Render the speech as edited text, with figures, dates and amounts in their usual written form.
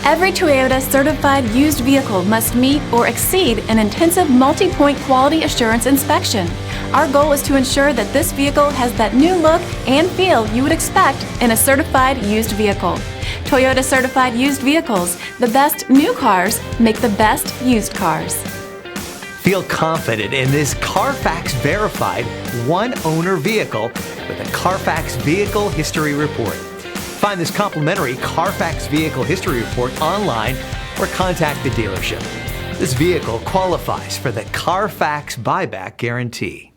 Every Toyota certified used vehicle must meet or exceed an intensive multi-point quality assurance inspection. Our goal is to ensure that this vehicle has that new look and feel you would expect in a certified used vehicle. Toyota certified used vehicles, the best new cars make the best used cars. Feel confident in this Carfax verified one-owner vehicle with a Carfax Vehicle History Report. Find this complimentary Carfax Vehicle History Report online or contact the dealership. This vehicle qualifies for the Carfax Buyback Guarantee.